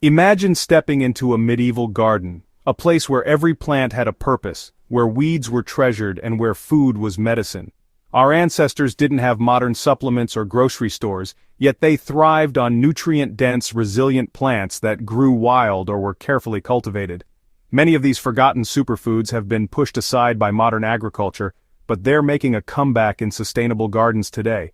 Imagine stepping into a medieval garden, a place where every plant had a purpose, where weeds were treasured and where food was medicine. Our ancestors didn't have modern supplements or grocery stores, yet they thrived on nutrient-dense, resilient plants that grew wild or were carefully cultivated. Many of these forgotten superfoods have been pushed aside by modern agriculture, but they're making a comeback in sustainable gardens today.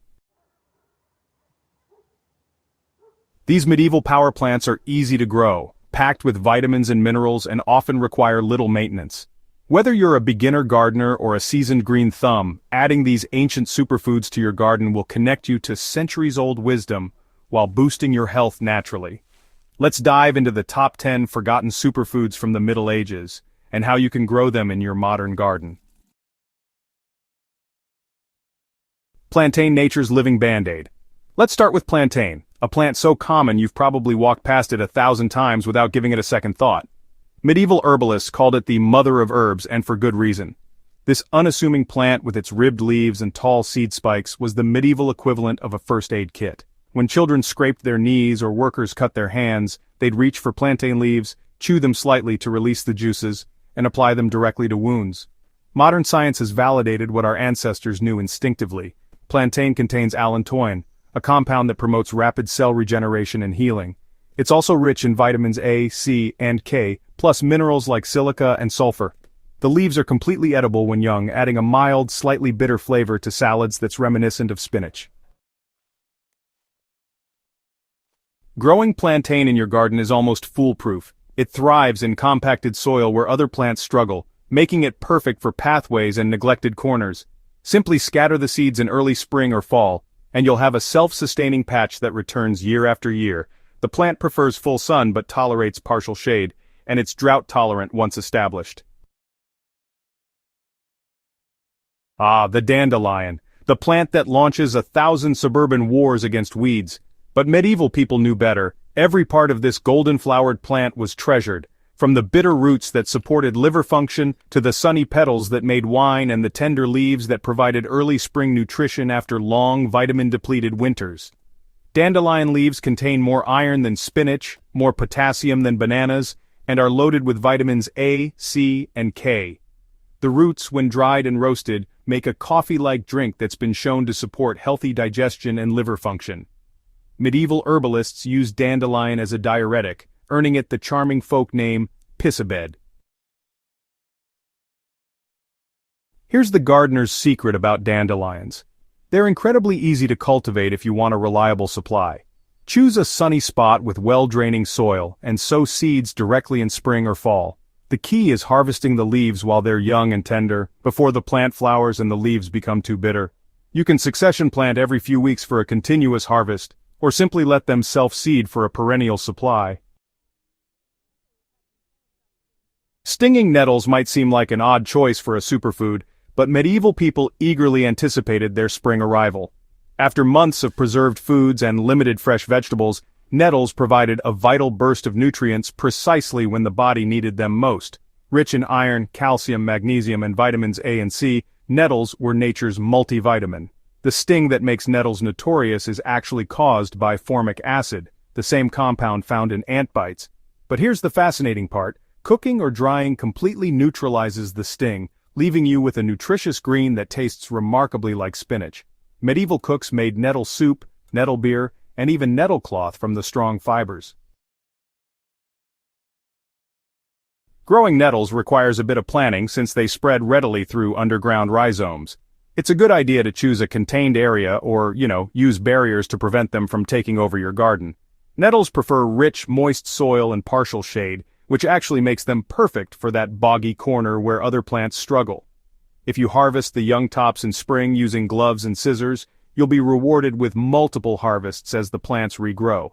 These medieval power plants are easy to grow, packed with vitamins and minerals, and often require little maintenance. Whether you're a beginner gardener or a seasoned green thumb, adding these ancient superfoods to your garden will connect you to centuries-old wisdom while boosting your health naturally. Let's dive into the top 10 forgotten superfoods from the Middle Ages, and how you can grow them in your modern garden. Plantain, nature's living band-aid. Let's start with plantain, a plant so common you've probably walked past it 1,000 times without giving it a second thought. Medieval herbalists called it the mother of herbs, and for good reason. This unassuming plant with its ribbed leaves and tall seed spikes was the medieval equivalent of a first aid kit. When children scraped their knees or workers cut their hands, they'd reach for plantain leaves, chew them slightly to release the juices, and apply them directly to wounds. Modern science has validated what our ancestors knew instinctively. Plantain contains allantoin, a compound that promotes rapid cell regeneration and healing. It's also rich in vitamins A, C, and K, plus minerals like silica and sulfur. The leaves are completely edible when young, adding a mild, slightly bitter flavor to salads that's reminiscent of spinach. Growing plantain in your garden is almost foolproof. It thrives in compacted soil where other plants struggle, making it perfect for pathways and neglected corners. Simply scatter the seeds in early spring or fall, and you'll have a self-sustaining patch that returns year after year. The plant prefers full sun but tolerates partial shade, and it's drought-tolerant once established. The dandelion, the plant that launches 1,000 suburban wars against weeds. But medieval people knew better. Every part of this golden-flowered plant was treasured, from the bitter roots that supported liver function to the sunny petals that made wine and the tender leaves that provided early spring nutrition after long, vitamin-depleted winters. Dandelion leaves contain more iron than spinach, more potassium than bananas, and are loaded with vitamins A, C, and K. The roots, when dried and roasted, make a coffee-like drink that's been shown to support healthy digestion and liver function. Medieval herbalists used dandelion as a diuretic, earning it the charming folk name, piss-a-bed. Here's the gardener's secret about dandelions. They're incredibly easy to cultivate if you want a reliable supply. Choose a sunny spot with well-draining soil, and sow seeds directly in spring or fall. The key is harvesting the leaves while they're young and tender, before the plant flowers and the leaves become too bitter. You can succession plant every few weeks for a continuous harvest, or simply let them self-seed for a perennial supply. Stinging nettles might seem like an odd choice for a superfood, but medieval people eagerly anticipated their spring arrival. After months of preserved foods and limited fresh vegetables, nettles provided a vital burst of nutrients precisely when the body needed them most. Rich in iron, calcium, magnesium, and vitamins A and C, nettles were nature's multivitamin. The sting that makes nettles notorious is actually caused by formic acid, the same compound found in ant bites. But here's the fascinating part. Cooking or drying completely neutralizes the sting, leaving you with a nutritious green that tastes remarkably like spinach. Medieval cooks made nettle soup, nettle beer, and even nettle cloth from the strong fibers. Growing nettles requires a bit of planning since they spread readily through underground rhizomes. It's a good idea to choose a contained area or, use barriers to prevent them from taking over your garden. Nettles prefer rich, moist soil and partial shade, which actually makes them perfect for that boggy corner where other plants struggle. If you harvest the young tops in spring using gloves and scissors, you'll be rewarded with multiple harvests as the plants regrow.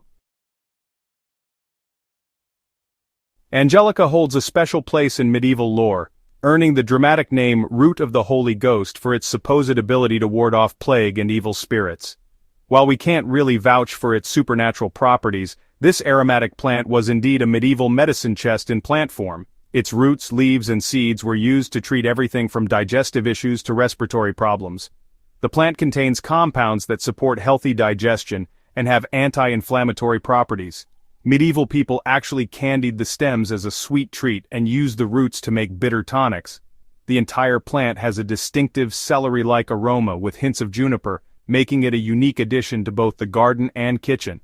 Angelica holds a special place in medieval lore, earning the dramatic name Root of the Holy Ghost for its supposed ability to ward off plague and evil spirits. While we can't really vouch for its supernatural properties, this aromatic plant was indeed a medieval medicine chest in plant form. Its roots, leaves, and seeds were used to treat everything from digestive issues to respiratory problems. The plant contains compounds that support healthy digestion and have anti-inflammatory properties. Medieval people actually candied the stems as a sweet treat and used the roots to make bitter tonics. The entire plant has a distinctive celery-like aroma with hints of juniper, making it a unique addition to both the garden and kitchen.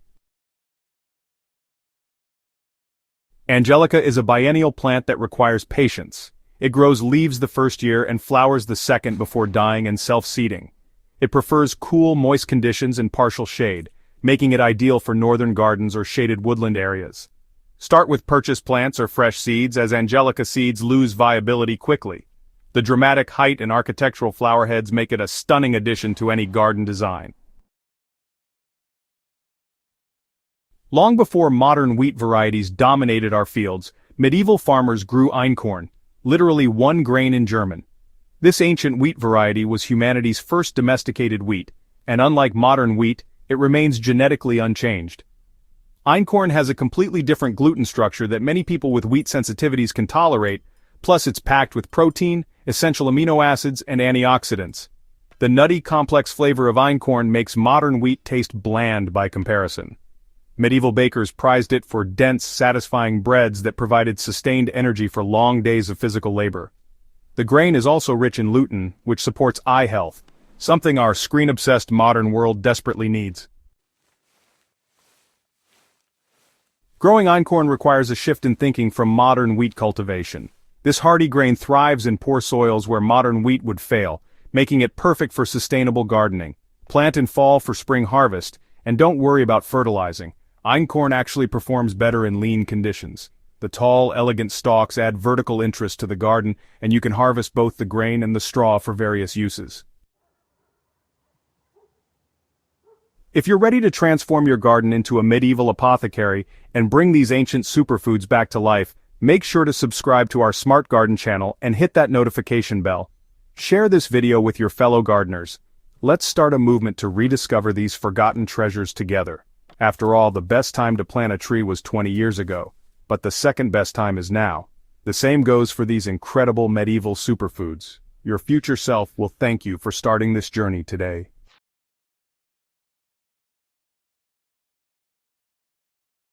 Angelica is a biennial plant that requires patience. It grows leaves the first year and flowers the second before dying and self-seeding. It prefers cool, moist conditions and partial shade, making it ideal for northern gardens or shaded woodland areas. Start with purchased plants or fresh seeds, as Angelica seeds lose viability quickly. The dramatic height and architectural flower heads make it a stunning addition to any garden design. Long before modern wheat varieties dominated our fields, medieval farmers grew einkorn, literally one grain in German. This ancient wheat variety was humanity's first domesticated wheat, and unlike modern wheat, it remains genetically unchanged. Einkorn has a completely different gluten structure that many people with wheat sensitivities can tolerate, plus it's packed with protein, essential amino acids, and antioxidants. The nutty, complex flavor of einkorn makes modern wheat taste bland by comparison. Medieval bakers prized it for dense, satisfying breads that provided sustained energy for long days of physical labor. The grain is also rich in lutein, which supports eye health, something our screen-obsessed modern world desperately needs. Growing einkorn requires a shift in thinking from modern wheat cultivation. This hardy grain thrives in poor soils where modern wheat would fail, making it perfect for sustainable gardening. Plant in fall for spring harvest, and don't worry about fertilizing. Einkorn actually performs better in lean conditions. The tall, elegant stalks add vertical interest to the garden, and you can harvest both the grain and the straw for various uses. If you're ready to transform your garden into a medieval apothecary and bring these ancient superfoods back to life, make sure to subscribe to our Smart Garden channel and hit that notification bell. Share this video with your fellow gardeners. Let's start a movement to rediscover these forgotten treasures together. After all, the best time to plant a tree was 20 years ago, but the second best time is now. The same goes for these incredible medieval superfoods. Your future self will thank you for starting this journey today.